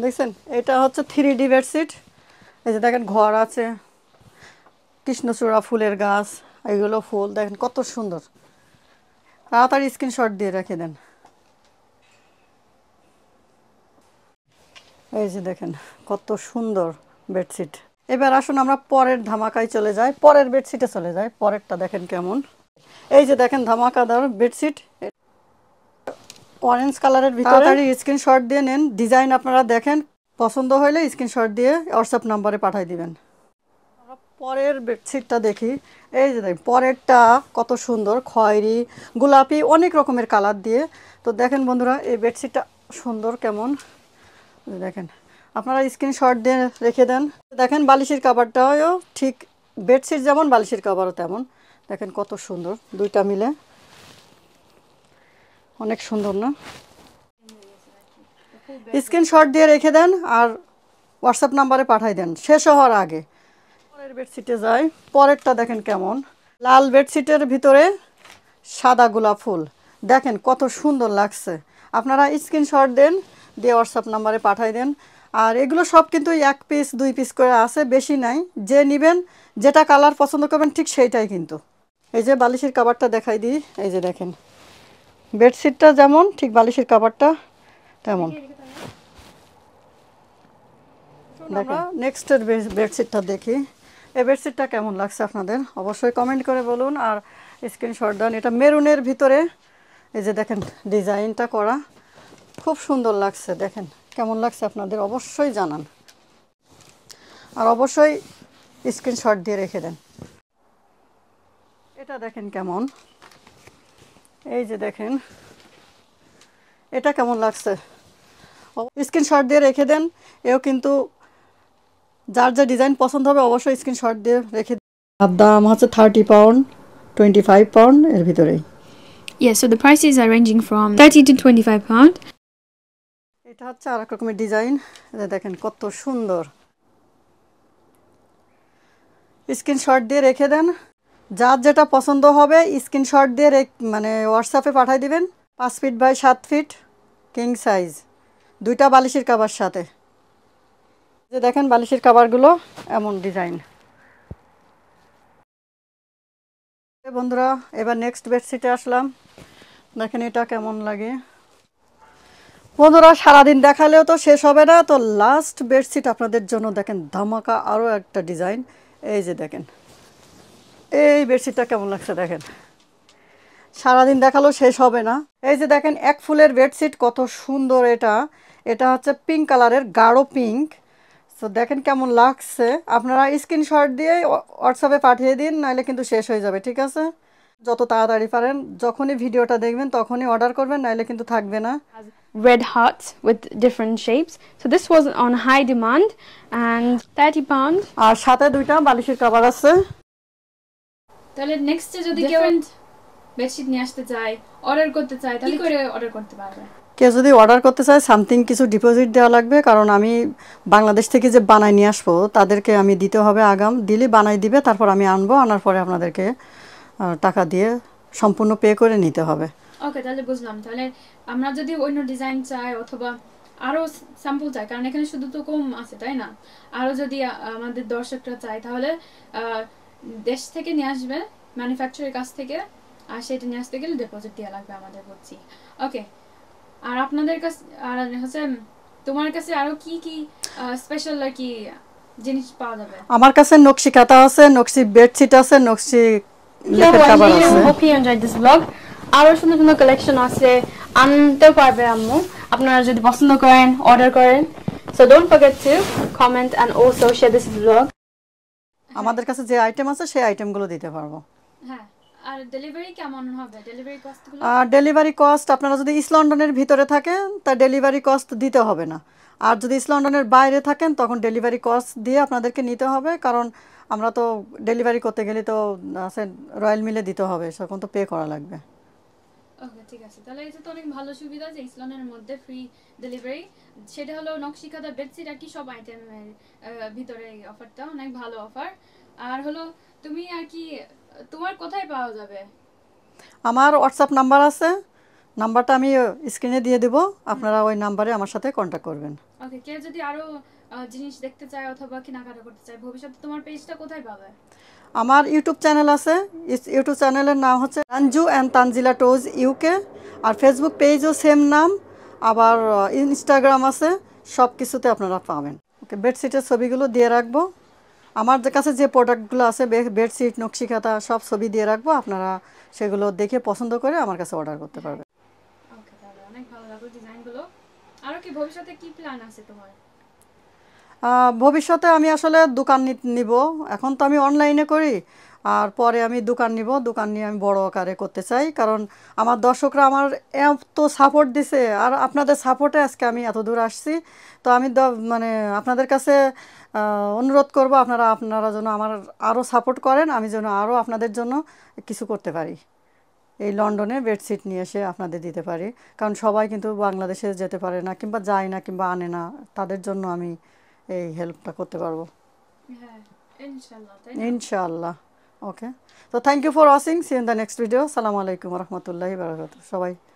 দেখছেন এটা হচ্ছে 3D বেডশিট। এই যে দেখেন ঘর আছে, কৃষ্ণচূড়া ফুলের গাছ, এইগুলো ফুল দেখেন কত সুন্দর। তাড়াতাড়ি স্ক্রিনশট দিয়ে রেখে দেন। এই যে দেখেন কত সুন্দর বেডশিট। এবার আসুন আমরা পরের ধামাকায় চলে যাই, পরের বেডশিটে চলে যাই। পরেরটা দেখেন কেমন। এই যে দেখেন ধামাকাদার বেডশিট, অরেঞ্জ কালারের ভিতরে। তাড়াতাড়ি স্ক্রিনশট দিয়ে নেন, ডিজাইন আপনারা দেখেন, পছন্দ হলে স্ক্রিনশট দিয়ে হোয়াটসঅ্যাপ নাম্বারে পাঠিয়ে দিবেন। আমরা পরের বেডশিটটা দেখি। এই যে দেখেন পরেরটা কত সুন্দর, খয়েরি গোলাপি অনেক রকমের কালার দিয়ে। তো দেখেন বন্ধুরা এই বেডশিটটা সুন্দর কেমন দেখেন, আপনারা স্ক্রিনশট দিয়ে রেখে দেন। দেখেন বালিশের কাভারটাও ঠিক বেডশিট যেমন বালিশের কাভারও তেমন। দেখেন কত সুন্দর, দুইটা মিলে অনেক সুন্দর না? স্ক্রিনশট দিয়ে রেখে দেন আর হোয়াটসঅ্যাপ নাম্বারে পাঠিয়ে দেন শেষ হওয়ার আগে। পরের বেডশিটে যাই। পরেরটা দেখেন কেমন, লাল বেডশিটের ভিতরে সাদা গোলাপ ফুল। দেখেন কত সুন্দর লাগছে। আপনারা স্ক্রিনশট দেন, দিয়ে হোয়াটসঅ্যাপ নাম্বারে পাঠিয়ে দেন। আর এগুলো সব কিন্তু 1 পিস 2 পিস করে আছে, বেশি নাই। যে নেবেন যেটা কালার পছন্দ করবেন ঠিক সেইটাই কিন্তু। এই যে বালিশের কাভারটা দেখাই দিই। এই যে দেখেন বেডশিটটা যেমন ঠিক বালিশের কাভারটা তেমন। আমরা নেক্সটের বেডশিটটা দেখি। এই বেডশিটটা কেমন লাগছে আপনাদের অবশ্যই কমেন্ট করে বলুন আর স্ক্রিনশট দেন। এটা মেরুনের ভিতরে এই যে দেখেন ডিজাইনটা করা, খুব সুন্দর লাগছে। দেখেন কেমন লাগছে আপনাদের অবশ্যই জানান আর অবশ্যই স্ক্রিনশট দিয়ে রেখে দেন। এটা দেখেন কেমন, এই যে দেখেন এটা কেমন লাগছে স্ক্রিনশট দিয়ে রেখে দেন। এও কিন্তু যার যা ডিজাইন পছন্দ হবে অবশ্যই স্ক্রিনশট দিয়ে রেখে দিন। আর দাম হচ্ছে 30 পাউন্ড 25 পাউন্ড এর ভিতরেই। Yes, so the prices are ranging from 30 to 25 pound. এটা হচ্ছে আরেক রকমের ডিজাইন, দেখেন কত সুন্দর। স্ক্রিনশট দিয়ে রেখে দেন, যার যেটা পছন্দ হবে স্ক্রিনশট দিয়ে মানে হোয়াটসঅ্যাপে পাঠিয়ে দিবেন। 5 feet by 7 feet king size, দুইটা বালিশের কাভার সাথে। যে দেখেন বালিশের কাভারগুলো এমন ডিজাইন। বন্ধুরা এবার নেক্সট বেডশিটে আসলাম। দেখেন এটা কেমন লাগে বন্ধুরা, সারাদিন দেখালেও তো শেষ হবে না। তো লাস্ট বেডশিট আপনাদের জন্য দেখেন ধামাকা আরও একটা ডিজাইন। এই যে দেখেন এই বেডশিটটা কেমন লাগছে দেখেন, সারাদিন দেখালেও শেষ হবে না। এই যে দেখেন এক ফুলের বেডশিট কত সুন্দর। এটা এটা হচ্ছে পিঙ্ক কালারের, গাঢ় পিঙ্ক। তো দেখেন কেমন লাগছে, আপনারা স্ক্রিনশট দিয়ে হোয়াটসঅ্যাপে পাঠিয়ে দিন, নাহলে কিন্তু শেষ হয়ে যাবে। ঠিক আছে, যত তাড়াতাড়ি পারেন যখনই ভিডিওটা দেখবেন তখনই অর্ডার করবেন, নাহলে কিন্তু থাকবে না। Red hearts with different shapes. So this was on high demand and 30 pound. আর সাথে দুইটা বালিশের কভার আছে। তাহলে নেক্সটে যদি কেউ বেডশিট নিয়ে আসতে চায়, অর্ডার করতে চায়, তাহলে কি করে অর্ডার করতে পারবে? কেউ যদি অর্ডার করতে চায় সামথিং কিছু ডিপোজিট দেওয়া লাগবে, কারণ আমি বাংলাদেশ থেকে যে বানাই নিয়ে আসবো তাদেরকে আমি দিতে হবে আগাম, দিলে বানাই দিবে, তারপর আমি আনবো, আনার পরে আপনাদেরকে টাকা দিয়ে সম্পূর্ণ পে করে নিতে হবে। ওকে, তাহলে বুঝলাম। তাহলে আমরা যদি অন্য ডিজাইন চাই অথবা আরও স্যাম্পল চাই, কারণ এখানে শুধু তো কম আছে তাই না, আরও যদি আমাদের দর্শকরা চায় তাহলে দেশ থেকে নিয়ে আসবে, ম্যানুফ্যাকচারের কাছ থেকে। আর সেটা নিয়ে আসতে গেলে ডিপোজিট দেওয়া লাগবে আমাদের, বলছি। ওকে, আর আপনাদের কাছে আর হচ্ছে তোমার কাছে আরও কি কি স্পেশাল আর কি জিনিস পাওয়া যাবে? আমার কাছে নকশি কাঁথা আছে, নকশি বেডশিট আছে, নকশি লেপের কভার আছে। Hope you enjoyed this vlog. আরো সুন্দর সুন্দর কালেকশন আছে, আনতেও পারবে আম্মু আপনারা যদি পছন্দ করেন, অর্ডার করেন। So don't forget to comment and also share this vlog. আমাদের কাছে যে আইটেম আছে সেই আইটেমগুলো দিতে পারবো। হ্যাঁ, আর ডেলিভারি কেমন হবে? ডেলিভারি কস্টগুলো? ডেলিভারি কস্ট আপনারা যদি ইস্ট লন্ডনের ভিতরে থাকেন তা ডেলিভারি কস্ট দিতে হবে না। আর যদি ইস্ট লন্ডনের বাইরে থাকেন তখন ডেলিভারি কস্ট দিয়ে আপনাদেরকে নিতে হবে, কারণ আমরা তো ডেলিভারি করতে গেলে তো রয়্যাল মিলে দিতে হবে, তখন তো পে করা লাগবে। ওকে, ঠিক আছে। তাহলে এটা তো অনেক ভালো সুবিধা যে ইস্ট লন্ডনের মধ্যে ফ্রি ডেলিভারি। সেটা হলো নকশি কাঁথা বেডশিট আর কি সব আইটেমের ভিতরে এই অফারটা অনেক ভালো অফার। আর হলো তুমি আর কি তোমার কোথায় পাওয়া যাবে? আমার হোয়াটসঅ্যাপ নাম্বার আছে, নাম্বারটা আমি স্ক্রিনে দিয়ে দেব, আপনারা ওই নাম্বারে আমার সাথে কন্ট্যাক্ট করবেন। ওকে, কেউ যদি আরো জিনিস দেখতে চায় অথবা কেনাকাটা করতে চায়, ভবিষ্যতে তোমার পেজটা কোথায় পাবে? আমার ইউটিউব চ্যানেল আছে, ইউটিউব চ্যানেলের নাম হচ্ছে তানজু অ্যান্ড তানজিলা টোজ ইউকে, আর ফেসবুক পেজও সেম নাম, আবার ইনস্টাগ্রাম আছে, সব কিছুতে আপনারা পাবেন। ওকে, বেডশিটের ছবিগুলো দিয়ে রাখবো, আমার কাছে যে প্রোডাক্টগুলো আছে বেডশিট, নকশিকাঁথা সব ছবি দিয়ে রাখবো, আপনারা সেগুলো দেখে পছন্দ করে আমার কাছে অর্ডার করতে পারবেন। ওকে, তাহলে অনেক ভালো লাগলো ডিজাইনগুলো। আরো কি ভবিষ্যতে কি প্ল্যান আছে তোমার? ভবিষ্যতে আমি আসলে দোকান নিব, এখন তো আমি অনলাইনে করি, আর পরে আমি দোকান নিব, দোকান নিয়ে আমি বড় আকারে করতে চাই, কারণ আমার দর্শকরা আমার এত সাপোর্ট দিছে, আর আপনাদের সাপোর্টে আজকে আমি এত দূর আসছি। তো আমি মানে আপনাদের কাছে অনুরোধ করব, আপনারা যেন আমার আরও সাপোর্ট করেন, আমি যেন আরও আপনাদের জন্য কিছু করতে পারি, এই লন্ডনে বেডশিট নিয়ে এসে আপনাদের দিতে পারি, কারণ সবাই কিন্তু বাংলাদেশে যেতে পারে না, কিংবা যায় না, কিংবা আনে না, তাদের জন্য আমি এই হেল্পটা করতে পারবো হ্যাঁ, ইনশাআল্লাহ, তাই না? ইনশাআল্লাহ। ওকে, তো thank you for watching, see in the next video. সালামু আলাইকুম রহমতুল্লাহি বারাকাতুহু সবাই।